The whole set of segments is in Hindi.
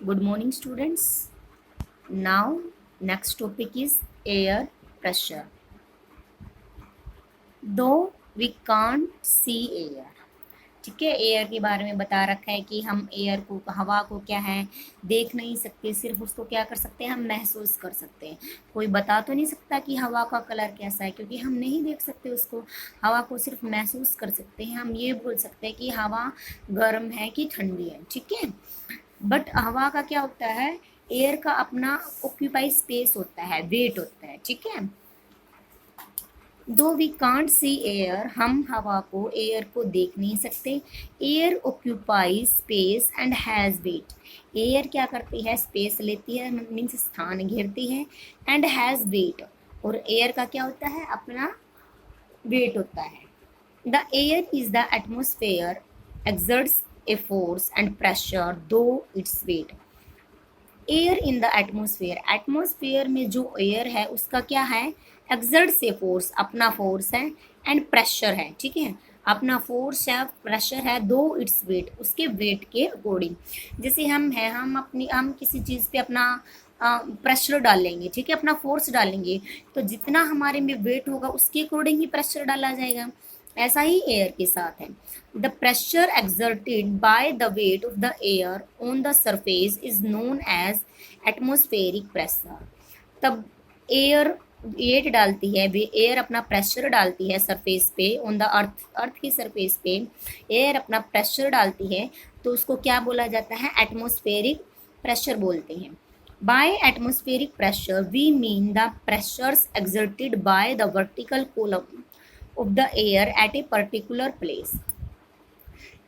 Good morning, students. Now, next topic is air pressure. Though we can't see air, ठीक है। एयर के बारे में बता रखा है कि हम एयर को, हवा को क्या है, देख नहीं सकते, सिर्फ उसको क्या कर सकते हैं, हम महसूस कर सकते हैं। कोई बता तो नहीं सकता कि हवा का कलर कैसा है, क्योंकि हम नहीं देख सकते उसको। हवा को सिर्फ महसूस कर सकते हैं। हम ये बोल सकते हैं कि हवा गर्म है कि ठंडी है, ठीक है। बट हवा का क्या होता है, एयर का अपना ऑक्यूपाई स्पेस होता है, वेट होता है, ठीक है। दो वी कांट सी एयर, हम हवा को, एयर को देख नहीं सकते। Air occupy space and has wait. Air क्या करती है, स्पेस लेती है, मीन्स स्थान घेरती है। एंड हैज़ वेट, और एयर का क्या होता है, अपना वेट होता है। The air is the atmosphere exerts a force and pressure though its weight. Air in the atmosphere, atmosphere में जो एयर है उसका क्या है, एक्सर्ट से फोर्स, अपना फोर्स है, एंड प्रेशर है, ठीक है। अपना फोर्स है, प्रेशर है, दो इट्स वेट, उसके वेट के अकॉर्डिंग। जैसे हम किसी चीज़ पे अपना प्रेशर डालेंगे, ठीक है, अपना फोर्स डालेंगे, तो जितना हमारे में वेट होगा उसके अकॉर्डिंग ही प्रेशर डाला जाएगा। ऐसा ही एयर के साथ है। The pressure exerted by the weight of the air on the surface is known as atmospheric pressure. तब एयर वेट डालती है, एयर अपना प्रेशर डालती है सरफेस पे, ऑन द अर्थ की सरफेस पे एयर अपना प्रेशर डालती है, तो उसको क्या बोला जाता है, एटमोस्फेरिक प्रेशर बोलते हैं। By atmospheric pressure we mean the pressures exerted by the vertical column of the air at a particular place.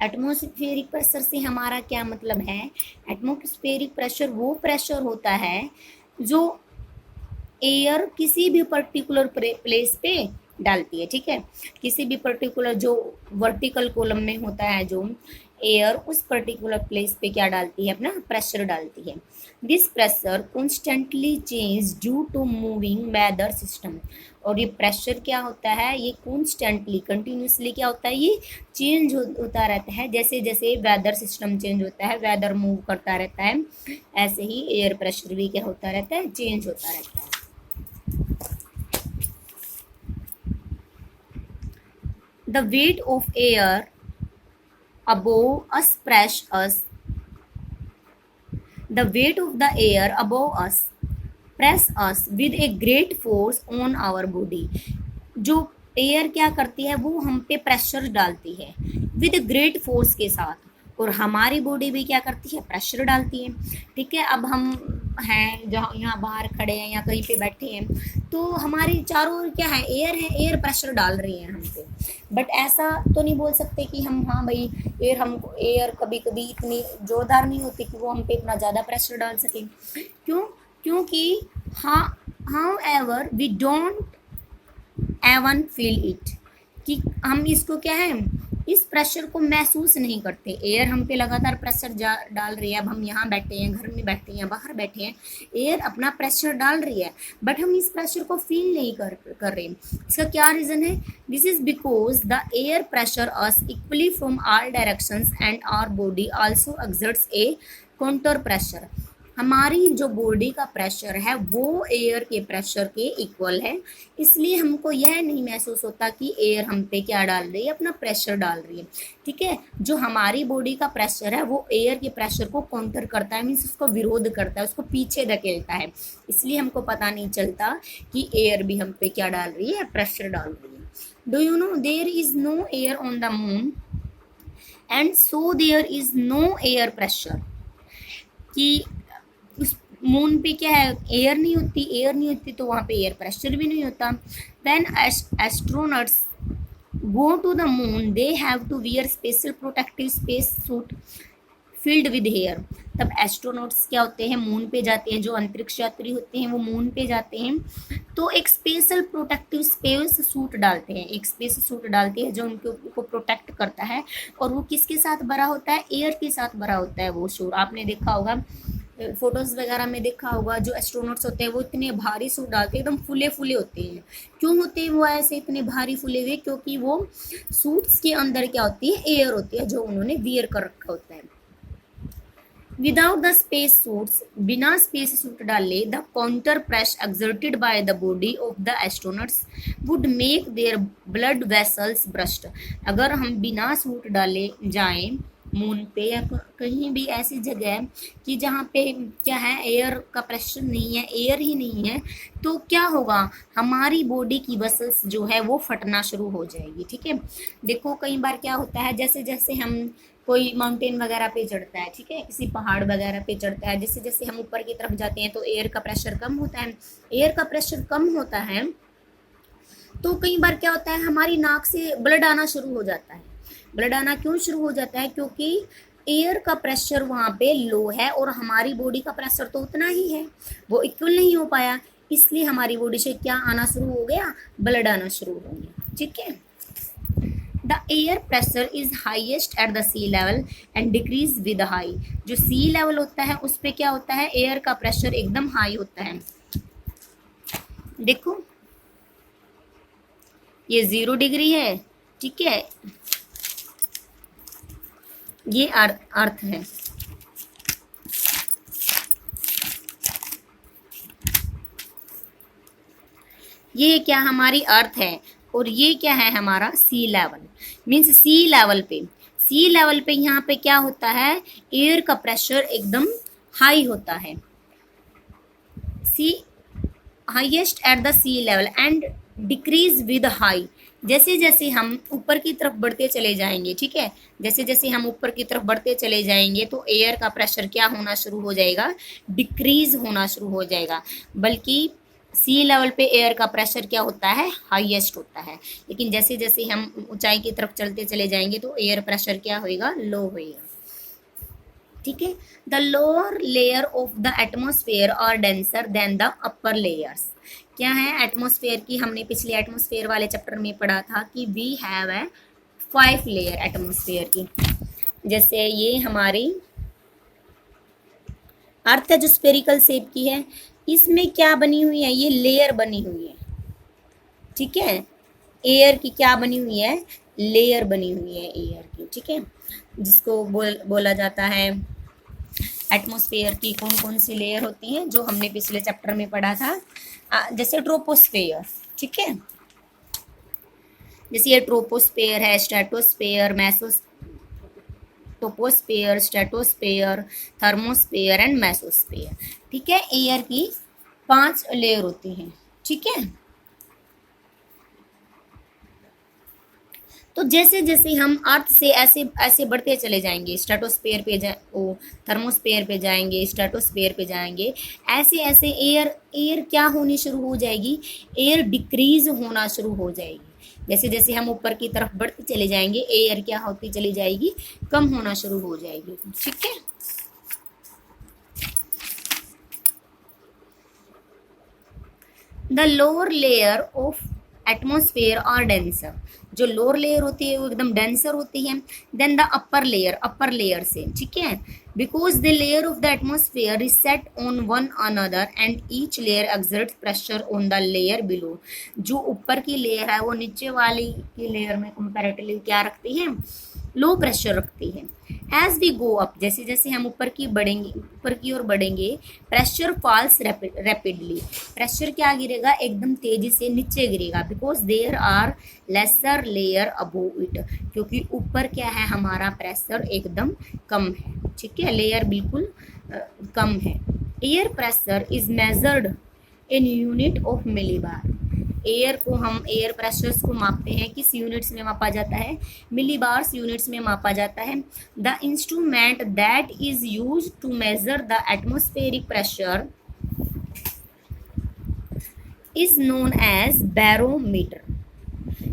Atmospheric pressure से हमारा क्या मतलब है, एटमोस्फेरिक प्रेशर वो प्रेशर होता है जो एयर किसी भी पर्टिकुलर प्लेस पे डालती है, ठीक है। किसी भी पर्टिकुलर जो वर्टिकल कॉलम में होता है जो एयर, उस पर्टिकुलर प्लेस पे क्या डालती है, अपना प्रेशर डालती है। This pressure constantly change due to moving weather system. और ये प्रेशर क्या होता है, ये कॉन्स्टेंटली, कंटिन्यूसली क्या होता है, ये चेंज होता रहता है। जैसे जैसे वेदर सिस्टम चेंज होता है, वेदर मूव करता रहता है, ऐसे ही एयर प्रेशर भी क्या होता रहता है, चेंज होता रहता है। The weight of air above us press us. The weight of the air above us press us with a great force on our body. जो एयर क्या करती है, वो हम पे प्रेशर डालती है विद ग्रेट फोर्स के साथ, और हमारी बॉडी भी क्या करती है, प्रेशर डालती है, ठीक है। अब हम हैं जहाँ, यहाँ बाहर खड़े हैं या कहीं पे बैठे हैं, तो हमारी चारों ओर क्या है, एयर है, एयर प्रेशर डाल रही है हम पे। बट ऐसा तो नहीं बोल सकते कि हम, हाँ भाई, एयर कभी कभी इतनी जोरदार नहीं होती कि वो हम पे इतना ज़्यादा प्रेशर डाल सकें। क्यों, क्योंकि हाँ, however we don't even feel it, कि हम इसको क्या है, इस प्रेशर को महसूस नहीं करते। एयर हम पे लगातार प्रेशर डाल रही है। अब हम यहाँ बैठे हैं, घर में बैठे हैं, बाहर बैठे हैं, एयर अपना प्रेशर डाल रही है, बट हम इस प्रेशर को फील नहीं कर रहे। इसका क्या रीज़न है, this is because the air pressure us equally from all directions and our body also exerts a counter pressure. हमारी जो बॉडी का प्रेशर है वो एयर के प्रेशर के इक्वल है, इसलिए हमको यह नहीं महसूस होता कि एयर हम पे क्या डाल रही है, अपना प्रेशर डाल रही है, ठीक है। जो हमारी बॉडी का प्रेशर है वो एयर के प्रेशर को काउंटर करता है, मीन्स उसको विरोध करता है, उसको पीछे धकेलता है, इसलिए हमको पता नहीं चलता कि एयर भी हम पे क्या डाल रही है, प्रेशर डाल रही है। Do you know there is no air on the moon and so there is no air pressure, कि उस मून पे क्या है, एयर नहीं होती तो वहाँ पे एयर प्रेशर भी नहीं होता। When astronauts go to the moon they have to wear special protective space suit filled with air. तब एस्ट्रोनॉट्स क्या होते हैं, मून पे जाते हैं, जो अंतरिक्ष यात्री होते हैं वो मून पे जाते हैं, तो एक स्पेशल प्रोटेक्टिव स्पेस सूट डालते हैं, एक स्पेस सूट डालते हैं जो उनको प्रोटेक्ट करता है, और वो किसके साथ भरा होता है, एयर के साथ भरा होता है वो सूट। आपने देखा होगा, फोटोज वगैरह में देखा होगा, जो एस्ट्रोनॉट्स होते हैं वो इतने भारी सूट डालते हैं, एकदम फुले फुले होते हैं। क्यों होते हैं वो ऐसे इतने भारी फुले हुए, क्योंकि वो सूट्स के अंदर क्या होती है, एयर होती है जो उन्होंने वियर कर रखा होता है। विदाउट द स्पेस सूट्स, बिना स्पेस सूट डाले, the counter press exerted by the body of the astronauts would make their blood vessels burst. अगर हम बिना सूट डाले जाएं मून पे या कहीं भी ऐसी जगह कि जहाँ पे क्या है, एयर का प्रेशर नहीं है, एयर ही नहीं है, तो क्या होगा, हमारी बॉडी की वसल्स जो है वो फटना शुरू हो जाएगी। ठीक है, देखो कई बार क्या होता है, जैसे जैसे हम कोई माउंटेन वगैरह पे चढ़ता है, ठीक है, किसी पहाड़ वगैरह पे चढ़ता है, जैसे जैसे हम ऊपर की तरफ जाते हैं तो एयर का प्रेशर कम होता है। एयर का प्रेशर कम होता है तो कई बार क्या होता है, हमारी नाक से ब्लड आना शुरू हो जाता है। ब्लड आना क्यों शुरू हो जाता है, क्योंकि एयर का प्रेशर वहाँ पे लो है और हमारी बॉडी का प्रेशर तो उतना ही है, वो इक्वल नहीं हो पाया, इसलिए हमारी बॉडी से क्या आना शुरू हो गया, ब्लड आना शुरू हो गया। ठीक है, the air pressure is highest at the sea level and decrease with high. जो सी लेवल होता है उस पे क्या होता है, एयर का प्रेशर एकदम हाई होता है। देखो ये 0 डिग्री है, ठीक है, ये अर्थ है। ये क्या हमारी अर्थ है और ये क्या है हमारा सी लेवल। मीन्स सी लेवल पे यहाँ पे क्या होता है, एयर का प्रेशर एकदम हाई होता है, sea highest at the sea level and decrease with high. जैसे जैसे हम ऊपर की तरफ बढ़ते चले जाएंगे, ठीक है, जैसे जैसे हम ऊपर की तरफ बढ़ते चले जाएंगे तो एयर का प्रेशर क्या होना शुरू हो जाएगा, डिक्रीज होना शुरू हो जाएगा। बल्कि सी लेवल पे एयर का प्रेशर क्या होता है, हाईएस्ट होता है। लेकिन जैसे जैसे हम ऊंचाई की तरफ चलते चले जाएंगे तो एयर प्रेशर क्या होएगा, लो होएगा। ठीक है, the lower layer of the atmosphere are denser than the upper layers. क्या है एटमोस्फेयर की, हमने पिछले एटमोस्फेयर वाले चैप्टर में पढ़ा था कि we have a 5 layer atmosphere की। जैसे ये हमारी अर्थ है जो स्फेरिकल शेप की है, इसमें क्या बनी हुई है, ये लेयर बनी हुई है। ठीक है, एयर की क्या बनी हुई है, लेयर बनी हुई है एयर की। ठीक है, जिसको बोला जाता है एटमॉस्फेयर की कौन कौन सी लेयर होती हैं, जो हमने पिछले चैप्टर में पढ़ा था। जैसे ट्रोपोस्फेयर, ठीक है, जैसे ये ट्रोपोस्फेयर है, stratosphere, troposphere, stratosphere, thermosphere and mesosphere. ठीक है, एयर की 5 लेयर होती हैं। ठीक है, तो जैसे जैसे हम अर्थ से ऐसे ऐसे बढ़ते चले जाएंगे, स्ट्रेटोस्फेयर पे थर्मोस्फेयर पे जाएंगे, स्ट्रेटोस्फेयर पे जाएंगे, ऐसे ऐसे एयर क्या होनी शुरू हो जाएगी, एयर डिक्रीज होना शुरू हो जाएगी। जैसे जैसे हम ऊपर की तरफ बढ़ते चले जाएंगे, एयर क्या होती चली जाएगी, कम होना शुरू हो जाएगी। ठीक है, the lower layer of atmosphere और डेंसर, जो लोअर लेयर होती है वो एकदम डेंसर होती है देन द अपर लेयर से। ठीक है, because the layer of the atmosphere is set on one another and each layer exerts pressure on the layer below. जो ऊपर की लेयर है वो नीचे वाली की लेयर में कंपैरेटिवली क्या रखती है, लो प्रेशर रखती है। एज वी गो अप, जैसे जैसे हम ऊपर की ओर बढ़ेंगे, प्रेशर फॉल्स रैपिडली, प्रेशर क्या गिरेगा, एकदम तेजी से नीचे गिरेगा। Because there are lesser layer above it, क्योंकि ऊपर क्या है हमारा प्रेशर एकदम कम है। ठीक है, लेयर बिल्कुल कम है। Air pressure is measured in unit of millibar. Air को हम एयर प्रेशर्स को मापते हैं, किस यूनिट्स में मापा जाता है, मिलीबार्स यूनिट्स में मापा जाता है। The instrument that is used to measure the atmospheric pressure is known as barometer.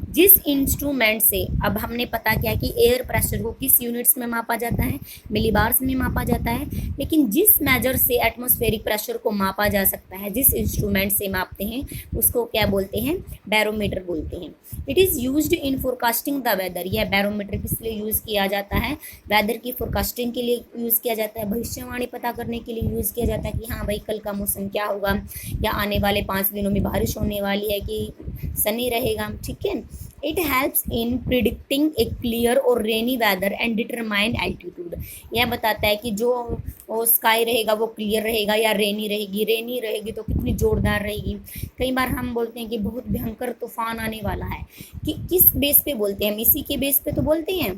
जिस इंस्ट्रूमेंट से, अब हमने पता किया कि एयर प्रेशर को किस यूनिट्स में मापा जाता है, मिलीबार्स में मापा जाता है, लेकिन जिस मेजर से एटमॉस्फेरिक प्रेशर को मापा जा सकता है, जिस इंस्ट्रूमेंट से मापते हैं उसको क्या बोलते हैं, बैरोमीटर बोलते हैं। It is used in forecasting the weather. यह बैरोमीटर किस लिए यूज़ किया जाता है, वेदर की फोरकास्टिंग के लिए यूज़ किया जाता है, भविष्यवाणी पता करने के लिए यूज़ किया जाता है कि हाँ भाई कल का मौसम क्या होगा, या आने वाले 5 दिनों में बारिश होने वाली है कि सनी रहेगा। ठीक है, it helps in predicting a clear और rainy weather and determined altitude. यह बताता है कि जो स्काई रहेगा वो क्लियर रहेगा या रेनी रहेगी। रेनी रहेगी तो कितनी जोरदार रहेगी। कई बार हम बोलते हैं कि बहुत भयंकर तूफान आने वाला है, कि किस बेस पे बोलते हैं हम, इसी के बेस पे तो बोलते हैं,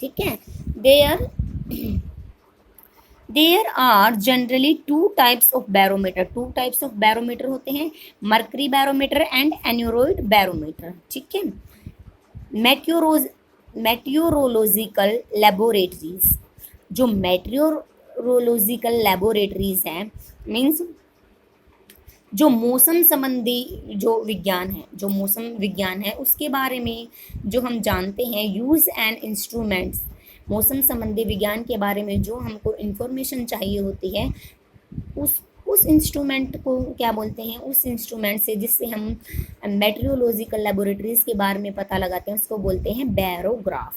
ठीक है। There are generally two types of barometer. Two types of barometer होते हैं, mercury barometer and aneroid barometer, ठीक है। मेट्योरोलॉजिकल लेबोरेटरीज, जो मेट्योरोलॉजिकल लेबोरेटरीज हैं, मीन्स जो मौसम संबंधी जो मौसम विज्ञान है उसके बारे में जो हम जानते हैं, यूज एंड इंस्ट्रूमेंट्स, मौसम संबंधी विज्ञान के बारे में जो हमको इन्फॉर्मेशन चाहिए होती है, उस इंस्ट्रूमेंट को क्या बोलते हैं, उस इंस्ट्रूमेंट से जिससे हम मेट्रोलॉजिकल लेबोरेटरीज के बारे में पता लगाते हैं उसको बोलते हैं barograph.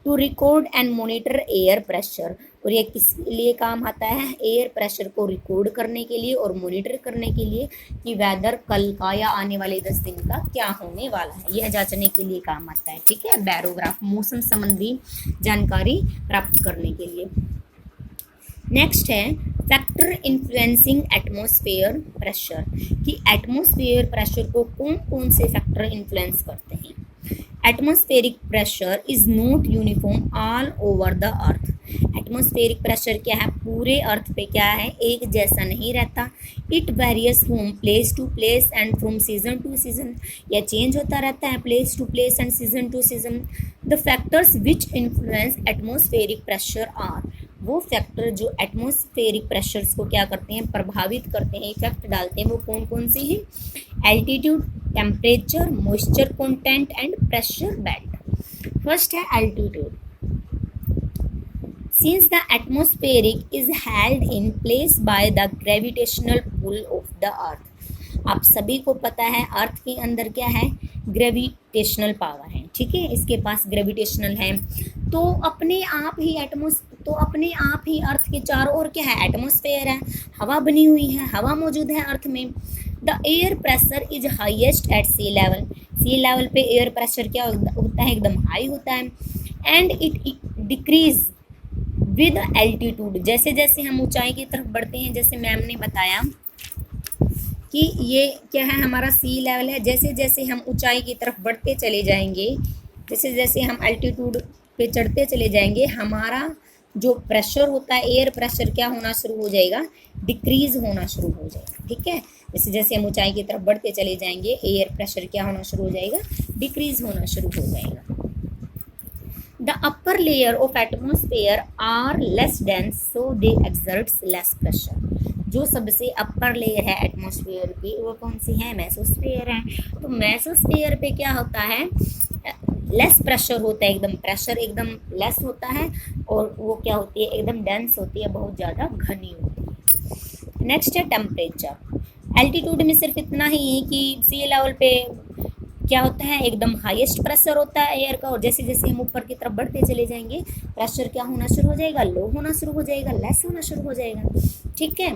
To record and monitor air pressure, और ये किस लिए काम आता है, एयर प्रेशर को रिकॉर्ड करने के लिए और मॉनिटर करने के लिए कि वेदर कल का या आने वाले 10 दिन का क्या होने वाला है, यह जांचने के लिए काम आता है, ठीक है। बैरोग्राफ मौसम संबंधी जानकारी प्राप्त करने के लिए। नेक्स्ट है फैक्टर इन्फ्लुएंसिंग एटमॉस्फेयर प्रेशर, कि एटमॉस्फेयर प्रेशर को कौन कौन से फैक्टर इन्फ्लुएंस करते हैं। Atmospheric pressure is not uniform all over the earth. Atmospheric pressure क्या है, पूरे अर्थ पे क्या है, एक जैसा नहीं रहता। It varies from place to place and from season to season, या चेंज होता रहता है place to place and season to season. The factors which influence atmospheric pressure are, वो फैक्टर जो एटमॉस्फेरिक प्रेशर्स को क्या करते हैं, प्रभावित करते हैं, इफेक्ट डालते हैं, वो कौन कौन से हैं, altitude, temperature, moisture content and pressure belt. First है altitude. Since the atmospheric is held in place by the gravitational pull of the earth, आप सभी को पता है अर्थ के अंदर क्या है, ग्रेविटेशनल पावर है, ठीक है, इसके पास ग्रेविटेशनल है, तो अपने आप ही अर्थ के चारों ओर क्या है, एटमॉस्फेयर है, हवा बनी हुई है, हवा मौजूद है अर्थ में। The air pressure is highest at sea level, sea level पे एयर प्रेशर क्या होता है, एकदम हाई होता है। And it decreases with altitude, जैसे जैसे हम ऊंचाई की तरफ बढ़ते हैं, जैसे मैम ने बताया कि ये क्या है, हमारा सी लेवल है, जैसे जैसे हम ऊंचाई की तरफ बढ़ते चले जाएंगे, जैसे जैसे हम एल्टीट्यूड पे चढ़ते चले जाएंगे, हमारा जो प्रेशर होता है, एयर प्रेशर क्या होना शुरू हो जाएगा, डिक्रीज होना शुरू हो जाएगा, ठीक है। जैसे जैसे हम ऊंचाई की तरफ बढ़ते चले जाएंगे, एयर प्रेशर क्या होना शुरू हो जाएगा, डिक्रीज होना शुरू हो जाएगा। The upper layer of atmosphere are less dense, so they exerts less pressure. जो सबसे अपर लेयर है एटमॉस्फेयर की वो कौन सी है, मेसोस्फेयर है। तो मेसोस्फेयर पे क्या होता है, लेस प्रेशर होता है, एकदम प्रेशर एकदम लेस होता है, और वो क्या होती है, एकदम डेंस होती है, बहुत ज़्यादा घनी होती है। नेक्स्ट है टेम्परेचर। एल्टीट्यूड में सिर्फ इतना ही है कि सी लेवल पे क्या होता है, एकदम हाईएस्ट प्रेशर होता है एयर का, और जैसे जैसे हम ऊपर की तरफ बढ़ते चले जाएंगे प्रेशर क्या होना शुरू हो जाएगा, लो होना शुरू हो जाएगा, लेस होना शुरू हो जाएगा, ठीक है।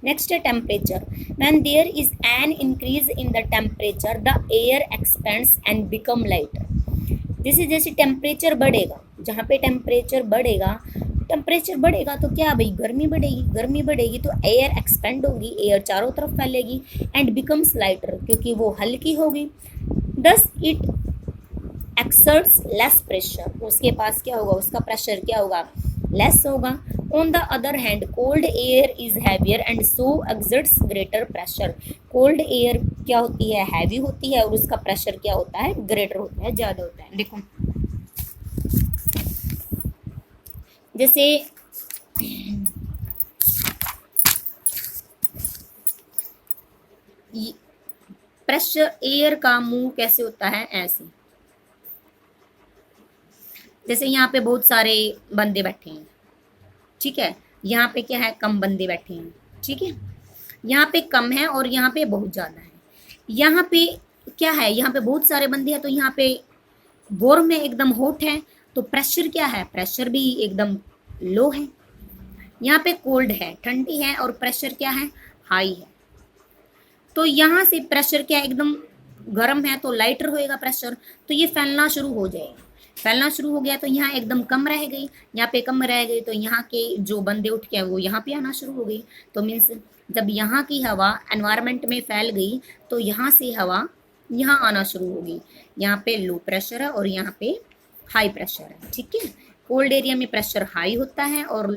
नेक्स्ट है temperature. When there is an increase in the temperature the air expands and become lighter. जैसे जैसे टेम्परेचर बढ़ेगा, जहाँ पे टेम्परेचर बढ़ेगा तो क्या भाई, गर्मी बढ़ेगी तो एयर एक्सपेंड होगी, एयर चारों तरफ फैलेगी, एंड बिकम्स लाइटर, क्योंकि वो हल्की होगी। Thus it exerts less pressure, उसके पास क्या होगा, उसका प्रेशर क्या होगा, लेस होगा। On the other hand, cold air is heavier and so exerts greater pressure. Cold air क्या होती है, हैवी होती है, और उसका प्रेशर क्या होता है, ग्रेटर होता है, ज़्यादा होता है। देखो जैसे प्रेशर, एयर का मूव कैसे होता है, ऐसे, जैसे यहाँ पे बहुत सारे बंदे बैठे हैं, ठीक है, यहाँ पे क्या है, कम बंदे बैठे हैं, ठीक है, यहाँ पे कम है और यहाँ पे बहुत ज़्यादा है। यहाँ पे क्या है, यहाँ पे बहुत सारे बंदे हैं तो यहाँ पे वार्म में एकदम हॉट है, तो प्रेशर क्या है, प्रेशर भी एकदम लो है। यहाँ पे कोल्ड है, ठंडी है, और प्रेशर क्या है, हाई है। तो यहाँ से प्रेशर क्या एकदम गर्म है तो लाइटर होएगा प्रेशर, तो ये फैलना शुरू हो जाएगा। फैलना शुरू हो गया तो यहाँ एकदम कम रह गई, यहाँ पे कम रह गई तो यहाँ के जो बंदे उठ के वो यहाँ पे आना शुरू हो गई। तो मीन्स जब यहाँ की हवा एनवायरनमेंट में फैल गई तो यहाँ से हवा यहाँ आना शुरू होगी। यहाँ पे लो प्रेशर है और यहाँ पे हाई प्रेशर है, ठीक है। कोल्ड एरिया में प्रेशर हाई होता है और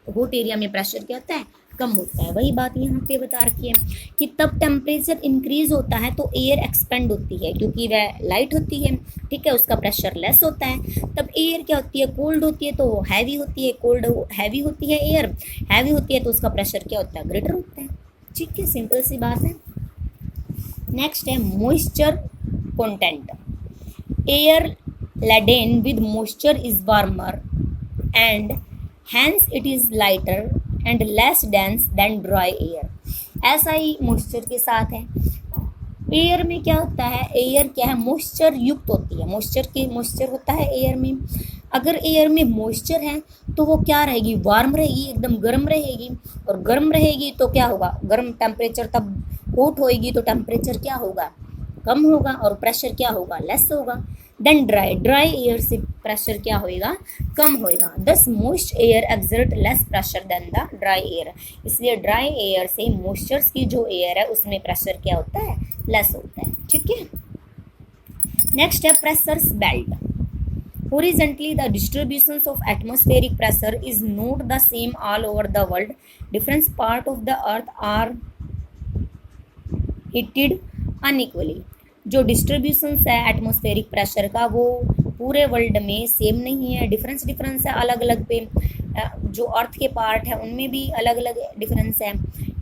हॉट एरिया में प्रेशर क्या होता है, कम होता है। वही बात यहाँ पे बता रखी है कि तब टेम्परेचर इंक्रीज होता है तो एयर एक्सपेंड होती है, क्योंकि वह लाइट होती है, ठीक है, उसका प्रेशर लेस होता है। तब एयर क्या होती है, कोल्ड होती है तो हैवी होती है, कोल्ड हैवी होती है, एयर हैवी होती है तो उसका प्रेशर क्या होता है, ग्रेटर होता है, ठीक है, सिंपल सी बात है। नेक्स्ट है moisture content. Air laden with moisture is warmer and hence it is lighter and less dense than dry air। ऐसा ही मॉइस्चर के साथ है। एयर में क्या होता है, एयर क्या है, मॉइस्चर युक्त होती है, मॉइस्चर होता है एयर में। अगर एयर में मॉइस्चर है तो वो क्या रहेगी, वार्म रहेगी, एकदम गर्म रहेगी, और गर्म रहेगी तो क्या होगा, गर्म टेम्परेचर, तब हॉट होएगी तो टेम्परेचर क्या होगा, कम होगा, और प्रेशर क्या होगा, लेस होगा। देन ड्राई एयर से प्रेशर क्या होएगा, कम होएगा। Thus moist air exert less pressure than the dry air. इसलिए ड्राई एयर से मॉइस्चर्स की जो एयर है उसमें प्रेशर क्या होता है, लेस होता है, ठीक है। नेक्स्ट है pressures belt. Horizontally, the distributions of atmospheric pressure is not the same all over the world. Different parts of the earth are heated unequally। जो डिस्ट्रीब्यूशंस है एटमॉस्फेरिक प्रेशर का वो पूरे वर्ल्ड में सेम नहीं है, डिफरेंस है अलग अलग पे। जो अर्थ के पार्ट है उनमें भी अलग अलग डिफरेंस है।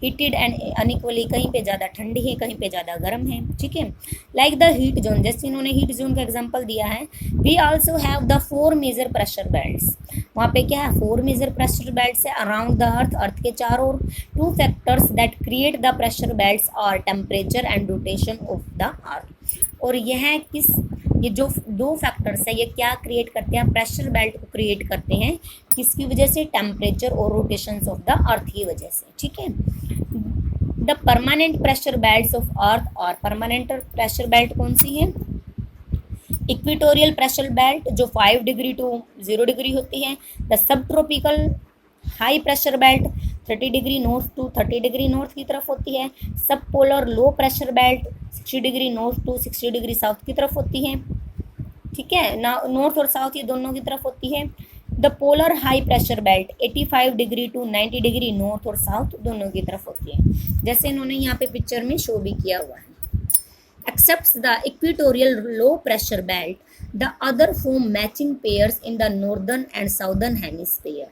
हीटेड एंड अनइक्वली, कहीं पे ज़्यादा ठंडी है, कहीं पे ज़्यादा गर्म है, ठीक है। लाइक द हीट जोन, जैसे इन्होंने हीट जोन का एग्जांपल दिया है। We also have the 4 major pressure belts. वहाँ पे क्या है, 4 मेजर प्रेशर बेल्ट्स है अराउंड द अर्थ के चारों ओर। 2 factors that create the pressure belts are temperature and rotation of the earth. और ये जो 2 फैक्टर्स है ये क्या क्रिएट करते हैं, प्रेशर बेल्ट को क्रिएट करते हैं, किसकी वजह से, टेम्परेचर और रोटेशंस ऑफ द अर्थ की वजह से, ठीक है। The permanent pressure belts of earth, और परमानेंट प्रेशर बेल्ट कौन सी है, इक्वेटोरियल प्रेशर बेल्ट जो 5 डिग्री टू 0 डिग्री होती है। The subtropical high pressure belt 30 degree north to 30 degree north की तरफ होती है। सब polar low pressure belt 60 degree north to 60 degree south की तरफ होती है, ठीक है, नॉर्थ और साउथ ये दोनों की तरफ होती है। The polar high pressure belt 85 degree to 90 degree north और साउथ दोनों की तरफ होती है, जैसे इन्होंने यहाँ पे पिक्चर में शो भी किया हुआ है। Except the equatorial low pressure belt, the other form matching pairs in the northern and southern hemisphere.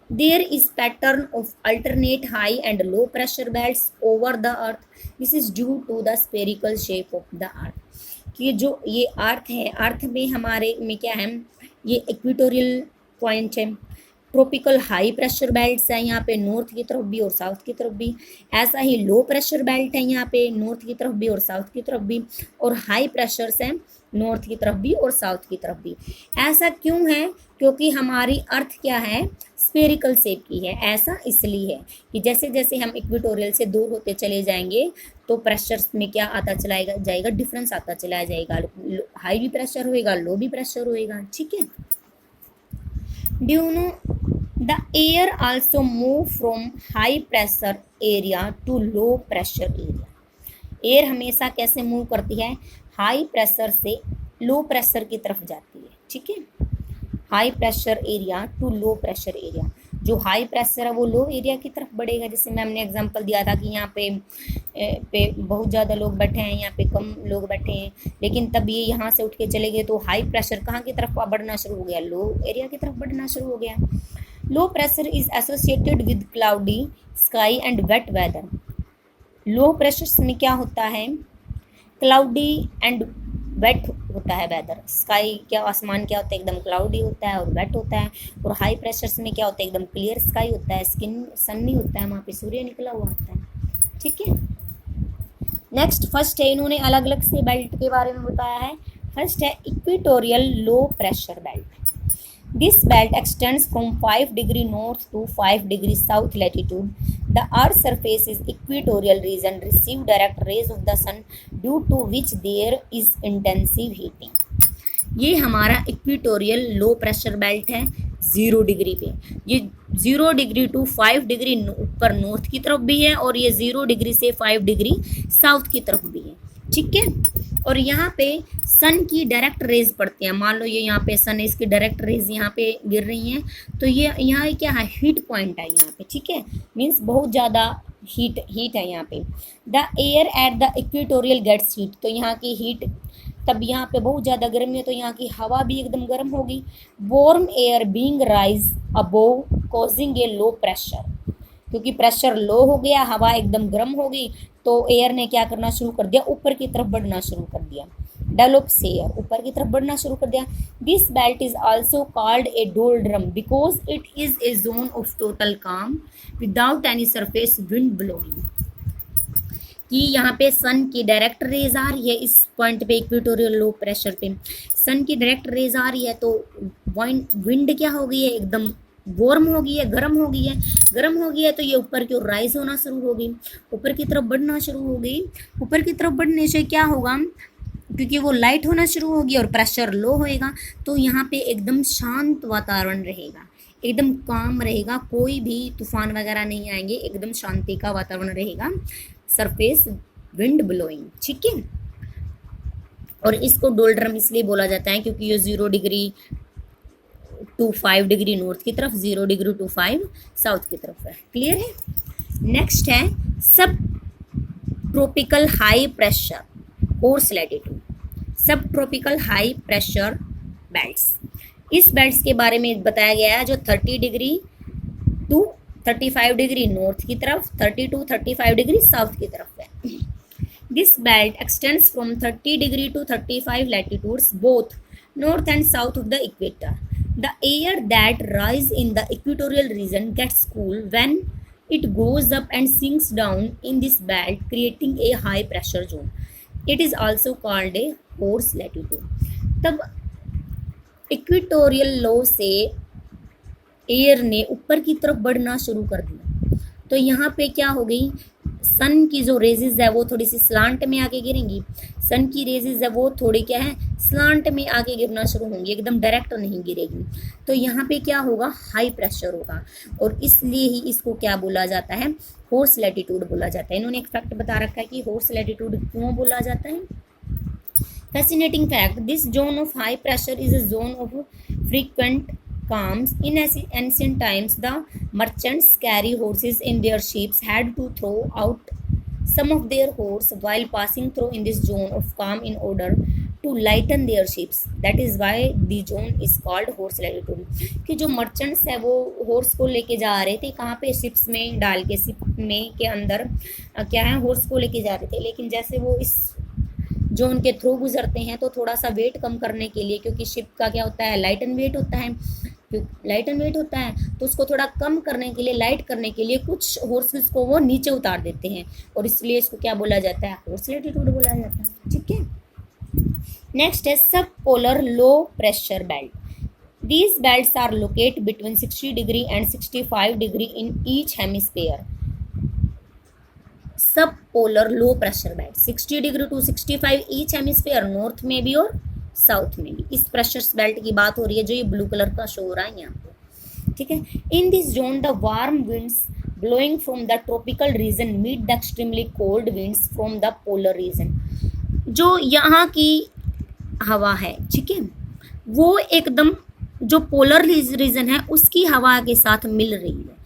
There is pattern of alternate high and low pressure belts over the earth. This is due to the spherical shape of the earth। कि जो ये अर्थ है, अर्थ में हमारे में क्या है, ये इक्वेटोरियल पॉइंट है। ट्रॉपिकल हाई प्रेशर बेल्ट्स है यहाँ पे नॉर्थ की तरफ भी और साउथ की तरफ भी। ऐसा ही लो प्रेशर बेल्ट है यहाँ पे नॉर्थ की तरफ भी और साउथ की तरफ भी, और हाई प्रेशर्स हैं नॉर्थ की तरफ भी और साउथ की तरफ भी। ऐसा क्यों है, क्योंकि हमारी अर्थ क्या है, स्फेरिकल शेप की है। ऐसा इसलिए है कि जैसे जैसे हम इक्वेटोरियल से दूर होते चले जाएंगे तो प्रेशर्स में क्या आता चला जाएगा, डिफरेंस आता चला जाएगा। हाई भी प्रेशर होएगा, लो भी प्रेशर होएगा, ठीक है। Do you know the air also move from high pressure area to low pressure area? Air हमेशा कैसे मूव करती है, हाई प्रेशर से लो प्रेशर की तरफ जाती है, ठीक है। High pressure area to low pressure area. जो हाई प्रेशर है वो लो एरिया की तरफ बढ़ेगा। जैसे मैम ने एग्जांपल दिया था कि यहाँ पे बहुत ज़्यादा लोग बैठे हैं, यहाँ पे कम लोग बैठे हैं, लेकिन तब ये यहाँ से उठ के चले गए तो हाई प्रेशर कहाँ की तरफ बढ़ना शुरू हो गया, लो एरिया की तरफ बढ़ना शुरू हो गया। Low pressure is associated with cloudy sky and wet weather. Low pressure में क्या होता है, क्लाउडी एंड वेट होता है वेदर। स्काई क्या, आसमान क्या होता है, एकदम क्लाउडी होता है और वेट होता है। और हाई प्रेशर्स में क्या होता है, एकदम क्लियर स्काई होता है, सन्नी होता है, वहाँ पे सूर्य निकला हुआ होता है, ठीक है। नेक्स्ट फर्स्ट है, इन्होंने अलग अलग से बेल्ट के बारे में बताया है। फर्स्ट है equatorial low pressure belt. This belt extends from 5 degree north to 5 degree south latitude. The Earth's surface is equatorial region receive direct rays of the sun due to which there is intensive heating. ये हमारा इक्वेटोरियल लो प्रेशर बेल्ट है 0 डिग्री पे। ये 0 डिग्री टू 5 डिग्री ऊपर नॉर्थ की तरफ भी है और ये 0 डिग्री से 5 डिग्री साउथ की तरफ भी है, ठीक है। और यहाँ पे सन की डायरेक्ट रेज पड़ती हैं। मान लो ये यहाँ पे सन है, इसकी डायरेक्ट रेज यहाँ पे गिर रही हैं, तो ये यहाँ क्या है, हीट पॉइंट है यहाँ पे, ठीक है। मीन्स बहुत ज़्यादा हीट है यहाँ पे। The air at the equatorial gets heat, तो यहाँ की हीट, तब यहाँ पे बहुत ज़्यादा गर्मी है तो यहाँ की हवा भी एकदम गर्म होगी। Warm air being rise above causing a low pressure, क्योंकि प्रेशर लो हो गया, हवा एकदम गर्म हो गई, तो एयर ने क्या करना शुरू कर दिया, ऊपर की तरफ बढ़ना शुरू कर दिया। डेवलप्स एयर, ऊपर की तरफ बढ़ना शुरू कर दिया। This belt is also called a doldrum because it is a zone of total calm without any surface wind blowing. कि यहाँ पे सन की डायरेक्ट रेज आ रही है, इस पॉइंट पे इक्वेटोरियल लो प्रेशर पे सन की डायरेक्ट रेज आ रही है, तो विंड क्या हो गई है, एकदम वार्म हो गई है, गर्म हो गई है। गर्म हो गई है तो ये ऊपर की ओर राइज होना शुरू हो गई, ऊपर की तरफ बढ़ना शुरू हो गई। ऊपर की तरफ बढ़ने से क्या होगा, क्योंकि वो लाइट होना शुरू होगी और प्रेशर लो होएगा, तो यहाँ पे एकदम शांत वातावरण रहेगा, एकदम काम रहेगा, कोई भी तूफान वगैरह नहीं आएंगे, एकदम शांति का वातावरण रहेगा। सरफेस विंड ब्लोइंग, ठीक है। और इसको डोल्ड्रम इसलिए बोला जाता है क्योंकि ये 0 डिग्री टू 5 डिग्री नॉर्थ की तरफ, 0 डिग्री टू 5 साउथ की तरफ है। क्लियर है। नेक्स्ट है subtropical high pressure horse latitude, subtropical high pressure belts. इस बेल्ट्स के बारे में बताया गया है जो 30 डिग्री टू 35 डिग्री नॉर्थ की तरफ, 30 टू 35 डिग्री साउथ की तरफ है। This belt extends from 30 degree to 35 latitudes both north and south of the equator. The air that rises in the equatorial region gets cool when it goes up and sinks down in this belt, creating a high pressure zone. It is also called a horse latitude. तब इक्वेटोरियल लो से एयर ने ऊपर की तरफ बढ़ना शुरू कर दिया, तो यहाँ पे क्या हो गई, सन की जो रेजेस है वो थोड़ी सी स्लांट में आके गिरेंगी। सन की रेजेस है वो थोड़ी क्या है, स्लांट में आके गिरना शुरू होंगी, एकदम डायरेक्ट नहीं गिरेगी। तो यहाँ पे क्या होगा, हाई प्रेशर होगा, और इसलिए ही इसको क्या बोला जाता है, हॉर्स लैटिट्यूड बोला जाता है। इन्होंने एक फैक्ट बता रखा है कि हॉर्स लैटिट्यूड क्यों बोला जाता है। Fascinating fact, this zone of high pressure is a zone of frequent calms. In ancient times, the merchants carry horses in their ships had to throw out some of their horse while passing through in this zone of calm in order to lighten their ships. That is why the zone is called horse latitude. कि जो merchants है वो horse को लेके जा रहे थे, कहाँ पे, ships में डाल के, ship में के अंदर क्या है, horse को लेके जा रहे थे, लेकिन जैसे वो इस जोन के थ्रू गुजरते हैं तो थोड़ा सा वेट कम करने के लिए, क्योंकि शिप का क्या होता है, लाइट एंड वेट होता है, लाइट एंड वेट होता है, तो उसको थोड़ा कम करने के लिए, लाइट करने के लिए कुछ हॉर्सेस को वो नीचे उतार देते हैं, और इसलिए इसको क्या बोला जाता है, हॉर्स लैटिट्यूड बोला जाता है, ठीक है। नेक्स्ट है सब polar low pressure belt. These belts are locate between 60 degree and 65 degree in each hemisphere. Sub polar low pressure belt 60 degree to 65 each hemisphere, north में भी और साउथ में भी। इस प्रेशर बेल्ट की बात हो रही है जो ये ब्लू कलर का शो हो रहा है यहाँ पे, ठीक है। In this zone the warm winds blowing from the tropical region meet the extremely cold winds from the polar region. जो यहाँ की हवा है, ठीक है, वो एकदम जो पोलर रीजन है उसकी हवा के साथ मिल रही है।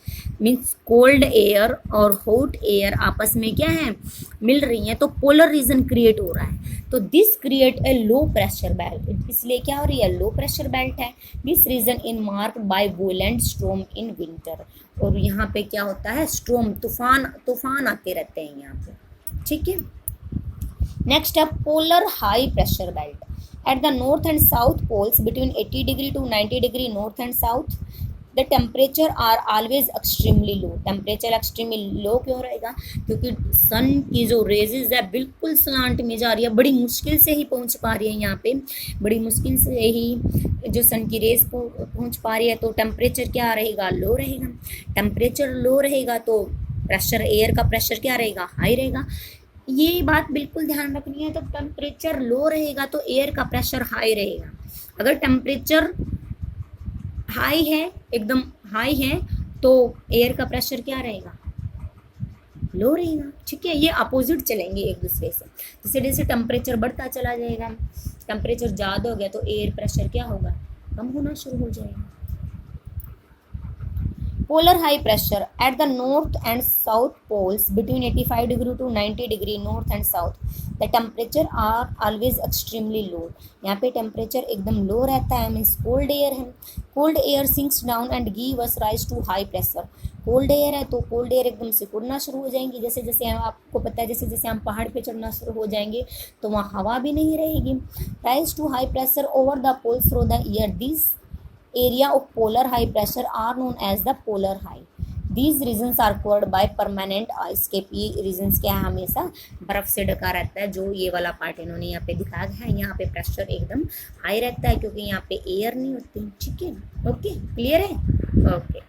मीन्स कोल्ड एयर और हॉट एयर आपस में क्या है, मिल रही हैं, तो पोलर रीजन क्रिएट हो रहा है। तो this create a low pressure belt, इसलिए क्या हो रही है, लो प्रेशर बेल्ट है। This region in marked by violent storm in winter, और यहाँ पे क्या होता है, स्ट्रोम, तूफान आते रहते हैं यहाँ पे, ठीक है। नेक्स्ट है polar high pressure belt at the north and south poles between 80 degree to 90 degree north and south. The temperature are always extremely low. Temperature extremely low क्यों रहेगा? क्योंकि सन की जो रेजेज है बिल्कुल स्लांट में जा रही है, बड़ी मुश्किल से ही पहुंच पा रही है यहाँ पे, बड़ी मुश्किल से ही जो सन की रेज पहुंच पा रही है, तो टेम्परेचर क्या रहेगा? लो रहेगा। टेम्परेचर लो रहेगा तो प्रेशर, एयर का प्रेशर क्या रहेगा? हाई रहेगा। ये बात बिल्कुल ध्यान रखनी है। तो टेम्परेचर लो रहेगा तो एयर का प्रेशर हाई रहेगा। अगर टेम्परेचर हाई है, एकदम हाई है, तो एयर का प्रेशर क्या रहेगा? लो रहेगा। ठीक है, ये अपोजिट चलेंगे एक दूसरे से। जैसे जैसे टेम्परेचर बढ़ता चला जाएगा, टेम्परेचर ज़्यादा हो गया तो एयर प्रेशर क्या होगा? कम होना शुरू हो जाएगा। Polar high pressure at the north and south poles between 85 degree to 90 degree north and south. The temperature are always extremely low. यहाँ पे टेम्परेचर एकदम लो रहता है, मीन्स कोल्ड एयर है। Cold air sinks down and give us rise to high pressure. Cold air है तो कोल्ड एयर एकदम से उड़ना शुरू हो जाएंगी। जैसे जैसे हम, आपको पता है, जैसे जैसे हम पहाड़ पे चढ़ना शुरू हो जाएंगे तो वहाँ हवा भी नहीं रहेगी। Rise to high pressure over the poles through the year. This area of polar high pressure are known as the polar high. These regions are covered by permanent ice cap. ये regions क्या है? हमेशा बर्फ से ढका रहता है। जो ये वाला पार्ट इन्होंने यहाँ पे दिखाया है, यहाँ पे प्रेशर एकदम हाई रहता है क्योंकि यहाँ पे एयर नहीं होती। ठीक है, ओके, क्लियर है? ओके।